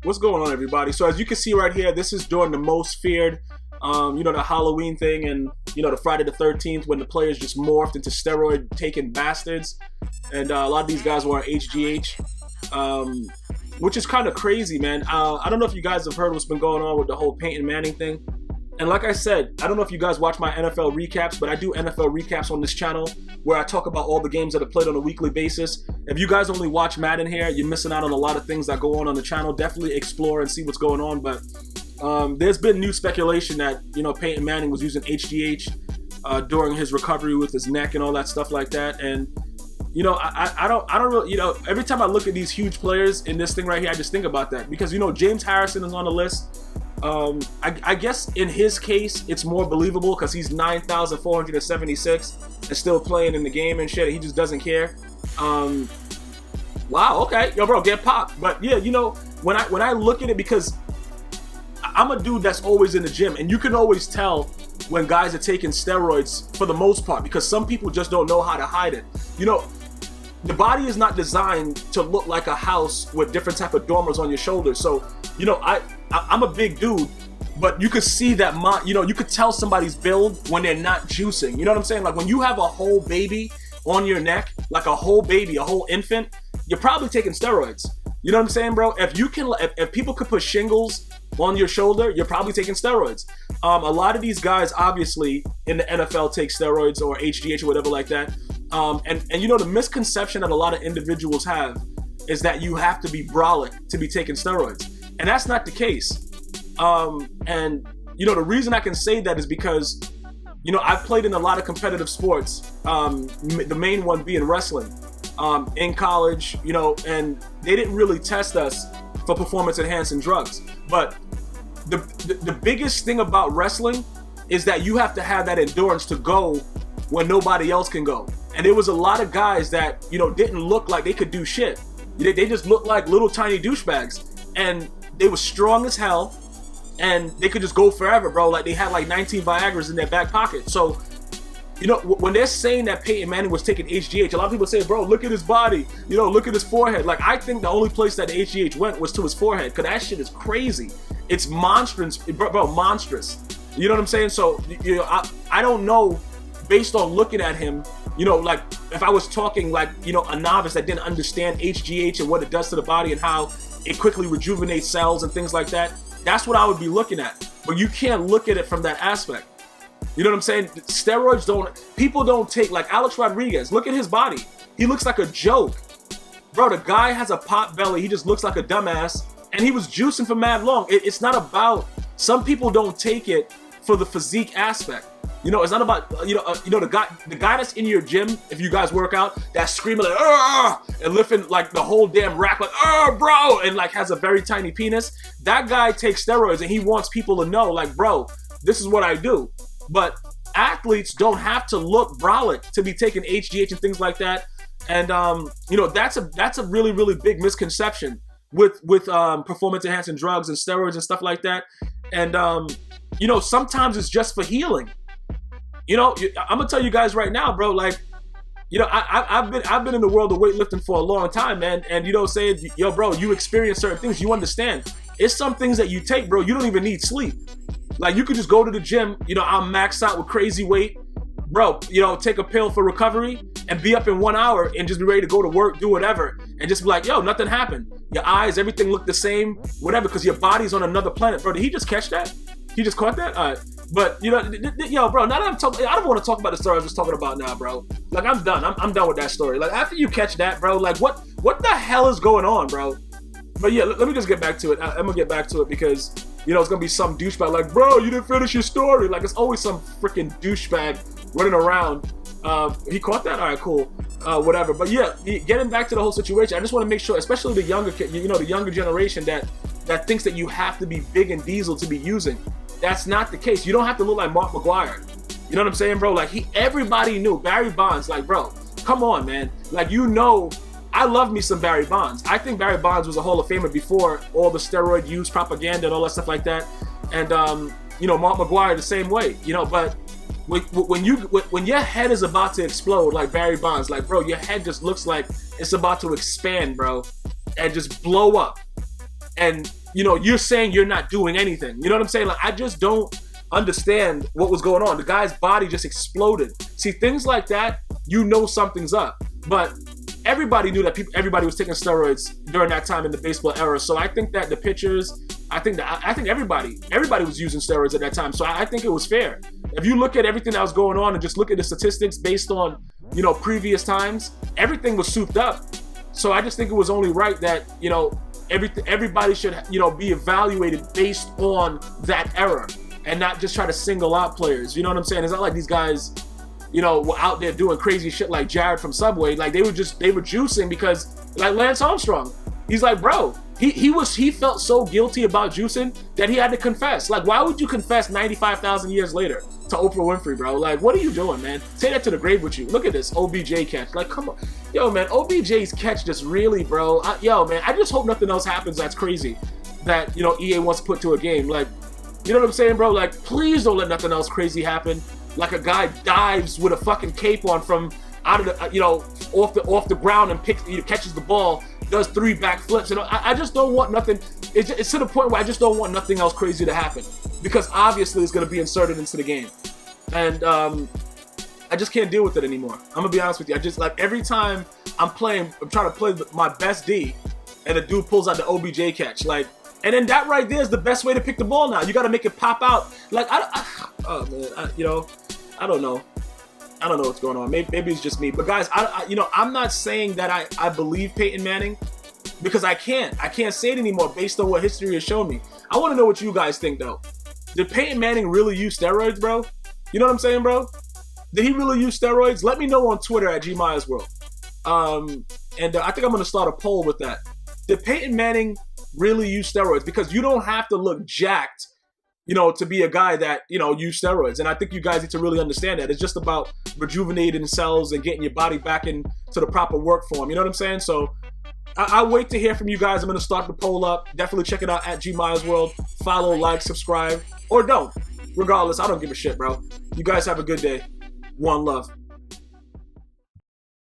What's going on, everybody? So as you can see right here, this is during the most feared, the Halloween thing and, the Friday the 13th when the players just morphed into steroid-taking bastards. And a lot of these guys were on HGH, which is kind of crazy, man. I don't know if you guys have heard what's been going on with the whole Peyton Manning thing. And like I said, I don't know if you guys watch my NFL recaps, but I do NFL recaps on this channel where I talk about all the games that are played on a weekly basis. If you guys only watch Madden here, you're missing out on a lot of things that go on the channel. Definitely explore and see what's going on. But there's been new speculation that, Peyton Manning was using HGH during his recovery with his neck and all that stuff like that. And, I don't really, every time I look at these huge players in this thing right here, I just think about that. Because, James Harrison is on the list. I guess in his case, it's more believable because he's 9,476 and still playing in the game and shit. He just doesn't care. Wow, okay. Yo, bro, get popped. But yeah, when I look at it, because I'm a dude that's always in the gym, and you can always tell when guys are taking steroids for the most part, because some people just don't know how to hide it. The body is not designed to look like a house with different type of dormers on your shoulders. So, I'm a big dude, but you could see that you could tell somebody's build when they're not juicing. You know what I'm saying? Like when you have a whole baby on your neck, like a whole baby, a whole infant, you're probably taking steroids. You know what I'm saying, bro? If people could put shingles on your shoulder, you're probably taking steroids. A lot of these guys, obviously, in the NFL take steroids or HGH or whatever like that. And the misconception that a lot of individuals have is that you have to be brolic to be taking steroids. And that's not the case. The reason I can say that is because, I've played in a lot of competitive sports, the main one being wrestling, in college, and they didn't really test us for performance-enhancing drugs. But the biggest thing about wrestling is that you have to have that endurance to go when nobody else can go. And there was a lot of guys that, didn't look like they could do shit. They just looked like little tiny douchebags. And they were strong as hell, and they could just go forever, bro. Like they had like 19 Viagras in their back pocket. So, when they're saying that Peyton Manning was taking HGH, a lot of people say, bro, look at his body, look at his forehead. Like I think the only place that the HGH went was to his forehead, because that shit is crazy. It's monstrous, bro, monstrous. You know what I'm saying? So, I don't know, based on looking at him, like if I was talking like, a novice that didn't understand HGH and what it does to the body and how it quickly rejuvenates cells and things like that, that's what I would be looking at. But you can't look at it from that aspect. You know what I'm saying? People don't take, like Alex Rodriguez, look at his body. He looks like a joke. Bro, the guy has a pot belly. He just looks like a dumbass. And he was juicing for mad long. It's not about, some people don't take it for the physique aspect. It's not about, the guy that's in your gym, if you guys work out, that's screaming like, "Argh!" and lifting like the whole damn rack like, "Oh, bro," and like has a very tiny penis. That guy takes steroids and he wants people to know, like, bro, this is what I do. But athletes don't have to look brolic to be taking HGH and things like that. And that's a really, really big misconception with performance enhancing drugs and steroids and stuff like that. And sometimes it's just for healing. I'm gonna tell you guys right now, bro. Like, I've been in the world of weightlifting for a long time, man. And saying, yo, bro, you experience certain things, you understand. It's some things that you take, bro. You don't even need sleep. Like, you could just go to the gym. I'm maxed out with crazy weight, bro. Take a pill for recovery and be up in 1 hour and just be ready to go to work, do whatever, and just be like, yo, nothing happened. Your eyes, everything looked the same, whatever, because your body's on another planet, bro. Did he just catch that? He just caught that? All right. But, yo, bro, now that I'm talking, I don't want to talk about the story I was just talking about now, bro. Like, I'm done. I'm done with that story. Like, after you catch that, bro, like, what the hell is going on, bro? But, yeah, let me just get back to it. I'm going to get back to it because, it's going to be some douchebag like, bro, you didn't finish your story. Like, it's always some freaking douchebag running around. He caught that? All right, cool. Whatever. But, yeah, getting back to the whole situation, I just want to make sure, especially the younger kid, the younger generation that thinks that you have to be big and diesel to be using. That's not the case. You don't have to look like Mark McGuire. You know what I'm saying, bro? Like, everybody knew. Barry Bonds, like, bro, come on, man. Like, I love me some Barry Bonds. I think Barry Bonds was a Hall of Famer before all the steroid use, propaganda, and all that stuff like that. And, Mark McGuire the same way, but when your head is about to explode like Barry Bonds, like, bro, your head just looks like it's about to expand, bro, and just blow up. And you know, you're saying you're not doing anything. You know what I'm saying? Like, I just don't understand what was going on. The guy's body just exploded. See, things like that, you know something's up. But everybody knew that everybody was taking steroids during that time in the baseball era. So I think that the pitchers, I think everybody was using steroids at that time. So I think it was fair. If you look at everything that was going on and just look at the statistics based on, you know, previous times, everything was souped up. So I just think it was only right that, you know, everybody should, you know, be evaluated based on that era and not just try to single out players. You know what I'm saying? It's not like these guys, you know, were out there doing crazy shit like Jared from Subway. Like, they were juicing because, like Lance Armstrong, he's like, bro, he felt so guilty about juicing that he had to confess. Like, why would you confess 95,000 years later to Oprah Winfrey, bro? Like, what are you doing, man? Say that to the grave with you. Look at this OBJ catch. Like, come on. Yo, man, OBJ's catch just really, bro. Yo, man, I just hope nothing else happens that's crazy that, you know, EA wants to put to a game. Like, you know what I'm saying, bro? Like, please don't let nothing else crazy happen. Like a guy dives with a fucking cape on from out of the, you know, off the ground and catches the ball, does 3 backflips. You know, I just don't want nothing. It's to the point where I just don't want nothing else crazy to happen, because obviously it's going to be inserted into the game, and I just can't deal with it anymore. I'm gonna be honest with you. I just, like, every time I'm trying to play my best D, and the dude pulls out the OBJ catch, like, and then that right there is the best way to pick the ball now. You got to make it pop out. Like, oh man, you know, I don't know. I don't know what's going on. Maybe it's just me. But guys, you know, I'm not saying that I believe Peyton Manning, because I can't say it anymore based on what history has shown me. I want to know what you guys think, though. Did Peyton Manning really use steroids, bro? You know what I'm saying, bro? Did he really use steroids? Let me know on Twitter at GmiasWorld. And I think I'm going to start a poll with that. Did Peyton Manning really use steroids? Because you don't have to look jacked, you know, to be a guy that, you know, use steroids. And I think you guys need to really understand that. It's just about rejuvenating cells and getting your body back into the proper work form. You know what I'm saying? So I'll wait to hear from you guys. I'm going to start the poll up. Definitely check it out at GmiasWorld. Follow, like, subscribe, or don't. Regardless, I don't give a shit, bro. You guys have a good day. One love.